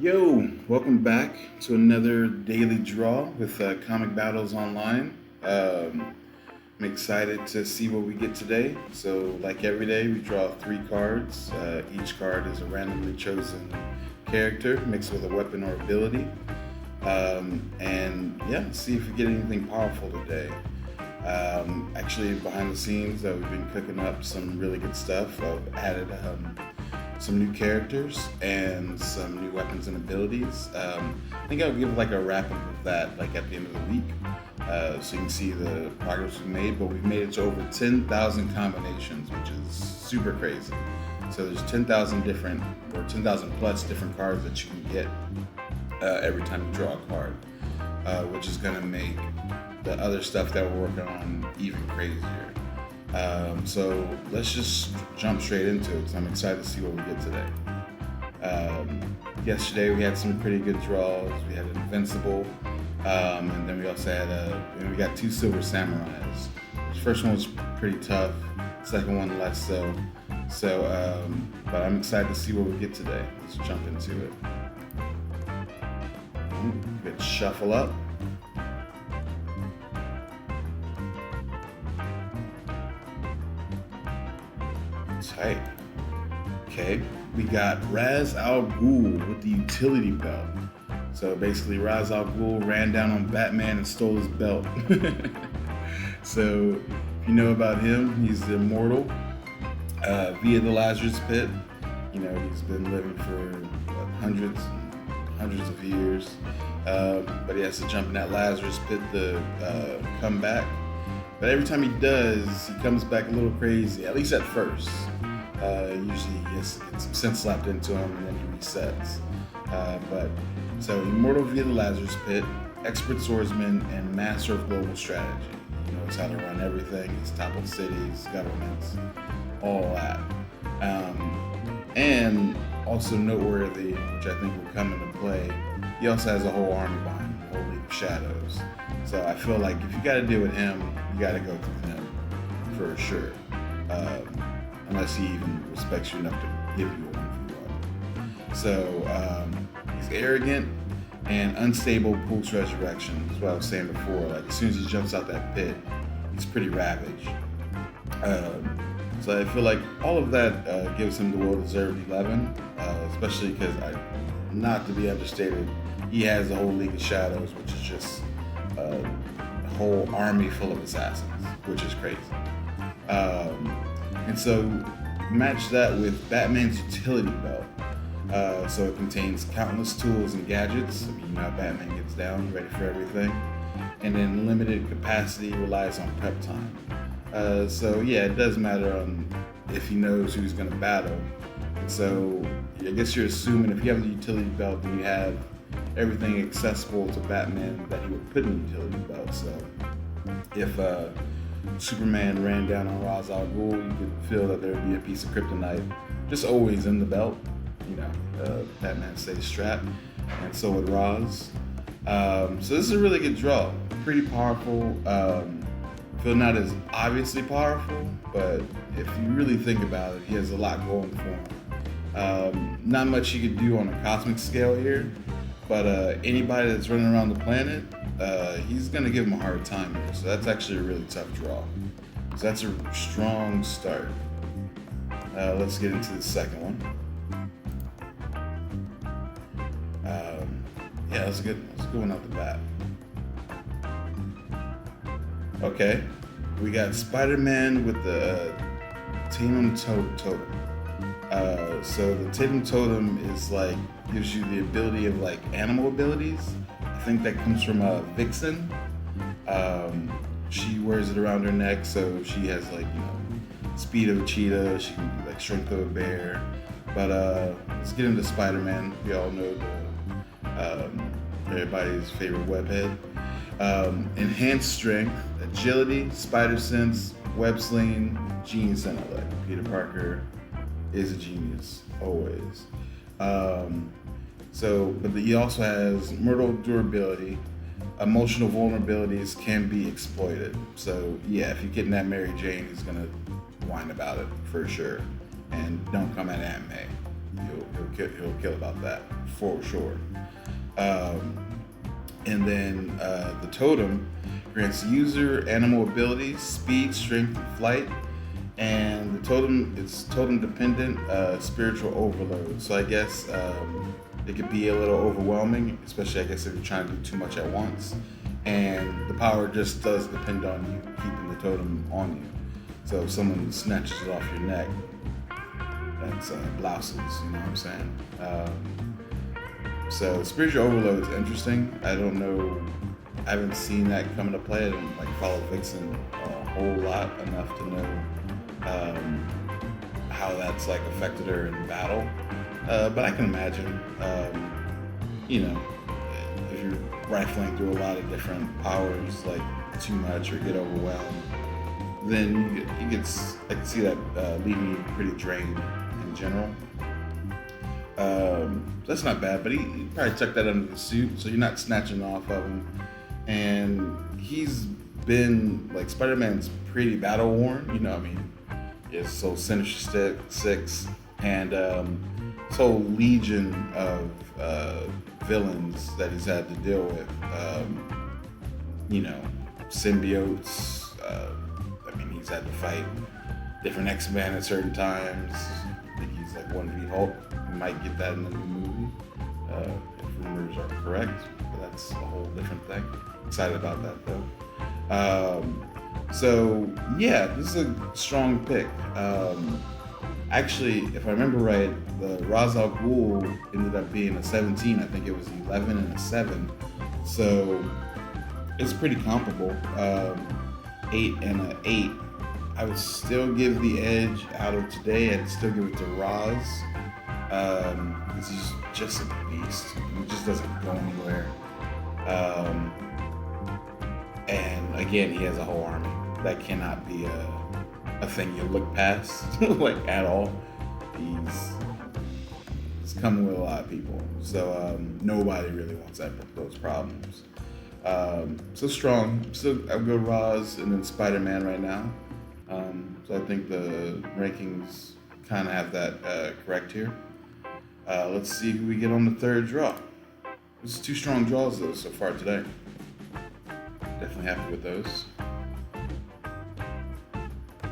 Yo, welcome back to another daily draw with Comic Battles Online. I'm excited to see what we get today. So, like every day, we draw three cards. Each card is a randomly chosen character mixed with a weapon or ability. And yeah, see if we get anything powerful today. Actually, behind the scenes, we've been cooking up some really good stuff. I've added some new characters and some new weapons and abilities. I think I'll give like a wrap up of that like at the end of the week, so you can see the progress we've made. But we've made it to over 10,000 combinations, which is super crazy. So there's 10,000 different or 10,000 plus different cards that you can get every time you draw a card, which is gonna make the other stuff that we're working on even crazier. So let's just jump straight into it. So I'm excited to see what we get today. Yesterday we had some pretty good draws. We had Invincible, and then we also had we got two Silver Samurais. The first one was pretty tough. Second one less so. But I'm excited to see what we get today. Let's jump into it. Good shuffle up. Tight. Okay, we got Ra's al Ghul with the utility belt. So basically, Ra's al Ghul ran down on Batman and stole his belt. So if you know about him, he's immortal via the Lazarus Pit. You know, he's been living for hundreds and hundreds of years, but he has to jump in that Lazarus Pit to come back. But every time he does, he comes back a little crazy, at least at first. Usually he gets some sense slapped into him and then he resets. So immortal via the Lazarus Pit, expert swordsman, and master of global strategy. He knows how to run everything. He's toppled cities, governments, all that. And also noteworthy, which I think will come into play, he also has a whole army behind him, the whole League of Shadows. So I feel like if you got to deal with him, you got to go through him for sure. Unless he even respects you enough to give you a 1v1. So he's arrogant and unstable post resurrection. That's what I was saying before. Like as soon as he jumps out that pit, he's pretty ravaged. So I feel like all of that gives him the well-deserved 11, especially because, not to be understated, he has the whole League of Shadows, which is just a whole army full of assassins, which is crazy. And so match that with Batman's utility belt. So it contains countless tools and gadgets. I mean, you know how Batman gets down, ready for everything. And then limited capacity relies on prep time. So yeah, it does matter on if he knows who he's going to battle. And so I guess you're assuming if you have the utility belt, then you have everything accessible to Batman that he would put in the utility belt. So if Superman ran down on Ra's al Ghul, you could feel that there would be a piece of kryptonite just always in the belt. You know, Batman stays strapped, and so would Ra's. So this is a really good draw, pretty powerful. Feel not as obviously powerful, but if you really think about it, he has a lot going for him. Not much he could do on a cosmic scale here, but anybody that's running around the planet, he's gonna give him a hard time here. So that's actually a really tough draw. So that's a strong start. Let's get into the second one. Yeah, that's a good one out the bat. Okay, we got Spider-Man with the Tatum Totem. So the Tatum Totem is like gives you the ability of like animal abilities. I think that comes from Vixen. She wears it around her neck, so she has like speed of a cheetah. She can be like strength of a bear. But let's get into Spider-Man. We all know everybody's favorite webhead. Enhanced strength, agility, spider sense, web sling, genius intellect. Peter Parker is a genius, always. But he also has mortal durability. Emotional vulnerabilities can be exploited. So yeah, if you kidnap Mary Jane, he's gonna whine about it for sure. And don't come at Aunt May. he'll kill about that for sure. And then the totem grants user animal abilities, speed, strength, and flight. And the totem, it's totem dependent, spiritual overload. So I guess it could be a little overwhelming, especially I guess if you're trying to do too much at once. And the power just does depend on you keeping the totem on you. So if someone snatches it off your neck, that's blouses, you know what I'm saying? So spiritual overload is interesting. I don't know, I haven't seen that come into play. I don't like follow Vixen a whole lot enough to know how that's like affected her in battle. But I can imagine, you know, if you're rifling through a lot of different powers, like too much or get overwhelmed, then you get I can see that leaving you pretty drained in general. That's not bad, but he probably tucked that under the suit, so you're not snatching off of him. And he's been, like, Spider-Man's pretty battle worn, you know what I mean? It's so Sinister Six and this whole legion of villains that he's had to deal with. You know, symbiotes. I mean, he's had to fight different X-Men at certain times. I think he's like one to be Hulk. We might get that in the new movie, if rumors are correct. But that's a whole different thing. Excited about that though. So yeah, this is a strong pick. Actually, if I remember right, the Ra's al Ghul ended up being a 17. I think it was 11 and a 7. So it's pretty comparable. 8 and an 8. I would still give the edge out of today. I'd still give it to Ra's. Because he's just a beast. He just doesn't go anywhere. And again, he has a whole army. That cannot be a thing you look past, like at all. He's coming with a lot of people. So nobody really wants those problems. So strong. Still, I'll go Ra's and then Spider-Man right now. So I think the rankings kind of have that correct here. Let's see who we get on the third draw. This is 2 strong draws though so far today. Definitely happy with those.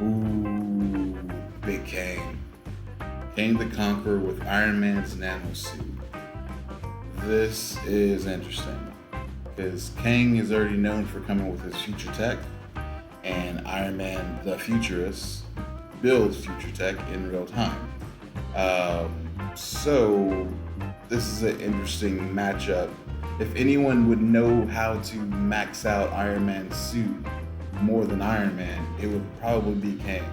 Ooh, big Kang. Kang the Conqueror with Iron Man's nanosuit. This is interesting because Kang is already known for coming with his future tech, and Iron Man the Futurist builds future tech in real time. So this is an interesting matchup. If anyone would know how to max out Iron Man's suit more than Iron Man, it would probably be Kang.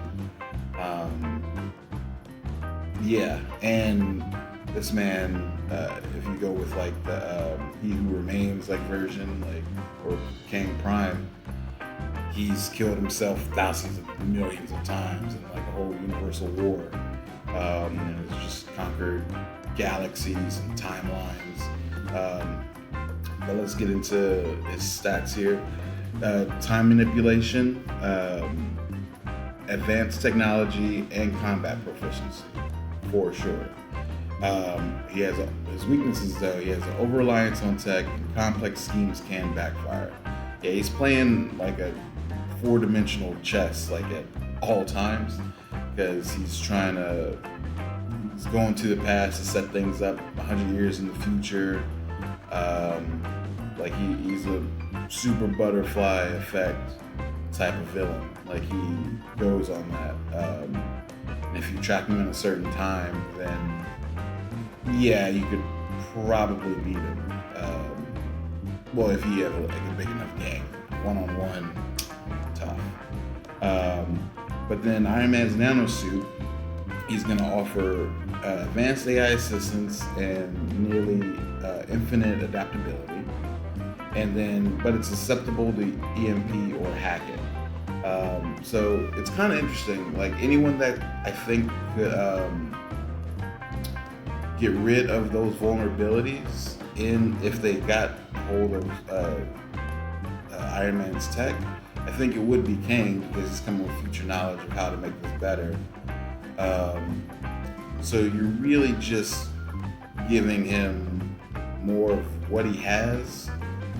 Yeah, and this man, if you go with like the He Who Remains like version, like or Kang Prime, he's killed himself thousands of millions of times in like a whole universal war. And it's just conquered galaxies and timelines. But let's get into his stats here. Time manipulation, advanced technology, and combat proficiency, for sure. He has his weaknesses though. He has an over-reliance on tech, and complex schemes can backfire. Yeah, he's playing like a 4-dimensional chess, like at all times, because he's going to the past to set things up 100 years in the future. Like he's a super butterfly effect type of villain. Like he goes on that. And if you track him in a certain time, then yeah, you could probably beat him. Well, if you have like a big enough gang, 1-on-1, tough. But then Iron Man's nanosuit, he's going to offer advanced AI assistance and nearly infinite adaptability. And then, but it's susceptible to EMP or hacking. So it's kind of interesting. Like anyone that I think could get rid of those vulnerabilities if they got hold of Iron Man's tech, I think it would be Kang because he's coming with future knowledge of how to make this better. So you're really just giving him more of what he has,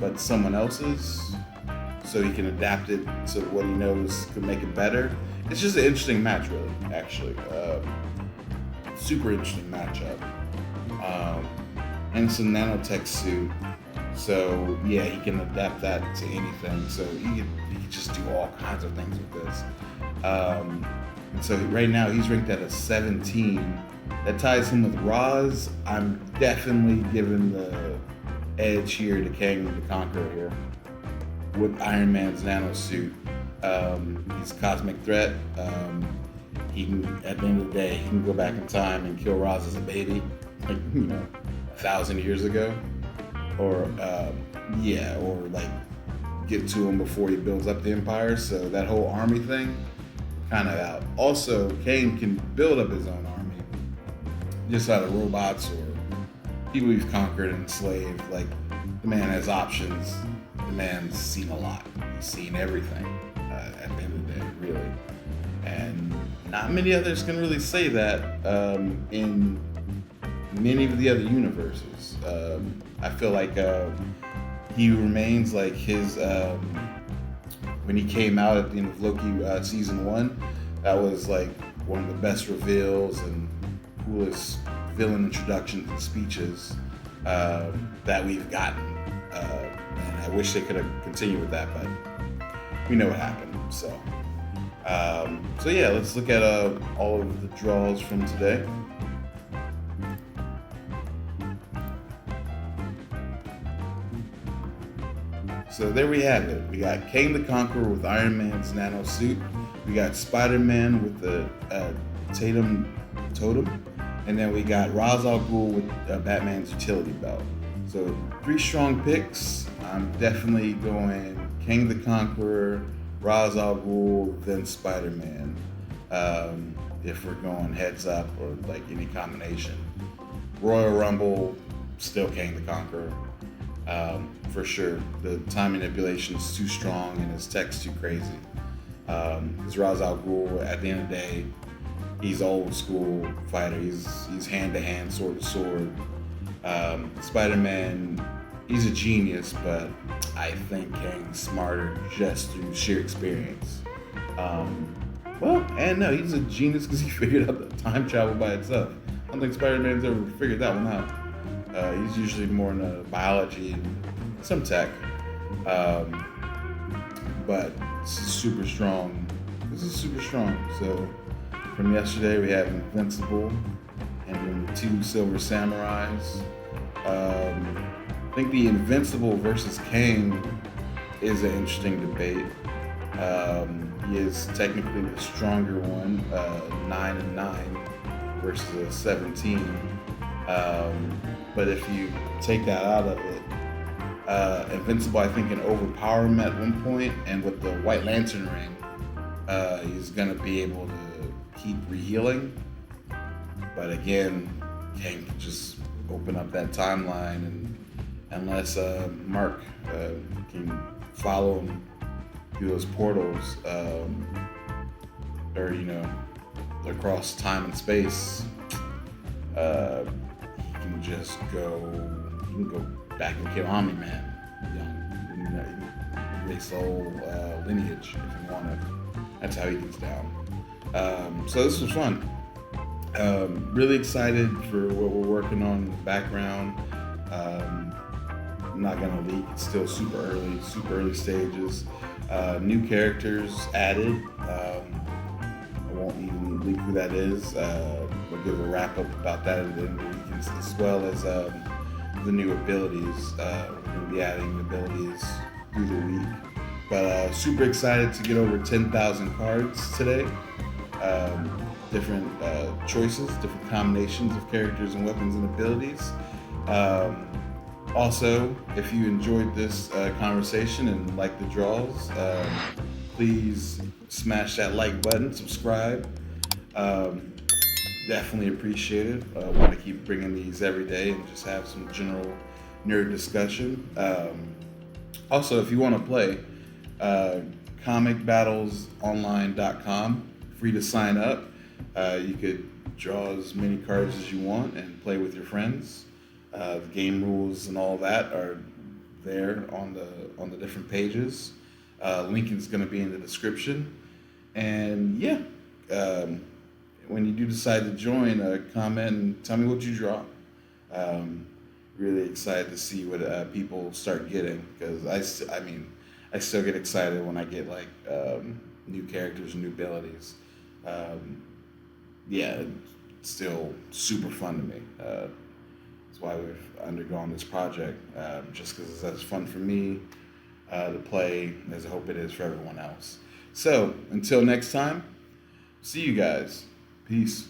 but someone else's, so he can adapt it to what he knows could make it better. It's just an interesting match, really, actually. Super interesting matchup. And it's a nanotech suit, so yeah, he can adapt that to anything. So he could just do all kinds of things with this. And so right now he's ranked at a 17. That ties him with Roz. I'm definitely giving the edge here to Kang the Conqueror here with Iron Man's nano suit. He's a cosmic threat. He can, at the end of the day, he can go back in time and kill Roz as a baby, like 1,000 years ago, or or like get to him before he builds up the Empire. So that whole army thing, kind of out. Also, Kang can build up his own army, just out of robots or people he's conquered and enslaved. Like, the man has options. The man's seen a lot. He's seen everything at the end of the day, really. And not many others can really say that in many of the other universes. I feel like he remains like his, when he came out at the end of Loki season 1, that was like one of the best reveals and coolest villain introductions and speeches that we've gotten. And I wish they could have continued with that, but we know what happened. So yeah, let's look at all of the draws from today. So there we have it. We got Kang the Conqueror with Iron Man's nano suit. We got Spider-Man with the totem. And then we got Ra's al Ghul with Batman's utility belt. So 3 strong picks. I'm definitely going Kang the Conqueror, Ra's al Ghul, then Spider-Man. If we're going heads up or like any combination. Royal Rumble, still Kang the Conqueror. For sure. The time manipulation is too strong and his tech's too crazy. Because Ra's al Ghul, at the end of the day, he's old school fighter. He's hand to hand, sword to sword. Spider-Man, he's a genius, but I think Kang's smarter just through sheer experience. He's a genius because he figured out the time travel by itself. I don't think Spider-Man's ever figured that one out. He's usually more into biology and some tech. But this is super strong. So from yesterday we have Invincible and then the 2 Silver Samurais. I think the Invincible versus Kang is an interesting debate. He is technically the stronger one, 9-9 versus a 17. But if you take that out of it, Invincible, I think, can overpower him at one point, and with the White Lantern ring, he's gonna be able to keep rehealing. But again, Kang can just open up that timeline, and unless Mark can follow him through those portals, or across time and space, he can just go. He can go back and kill Omni-Man, erase the whole lineage if you wanted. That's how he gets down. So this was fun. Really excited for what we're working on in the background. I'm not gonna leak. It's still super early stages. New characters added. I won't even leak who that is. We'll give a wrap up about that at the end of the week, as well as the new abilities. We're going to be adding abilities through the week. But super excited to get over 10,000 cards today. Different choices, different combinations of characters and weapons and abilities. Also, if you enjoyed this conversation and like the draws, please smash that like button, subscribe. Definitely appreciate it. I want to keep bringing these every day and just have some general nerd discussion. Also, if you want to play, comicbattlesonline.com, free to sign up. You could draw as many cards as you want and play with your friends. The game rules and all that are there on the different pages. Link is going to be in the description. And yeah, when you do decide to join, comment and tell me what you draw. Really excited to see what people start getting, because I still get excited when I get like new characters and new abilities. Yeah, it's still super fun to me. That's why we've undergone this project, just because it's as fun for me to play as I hope it is for everyone else. So until next time, see you guys. Peace.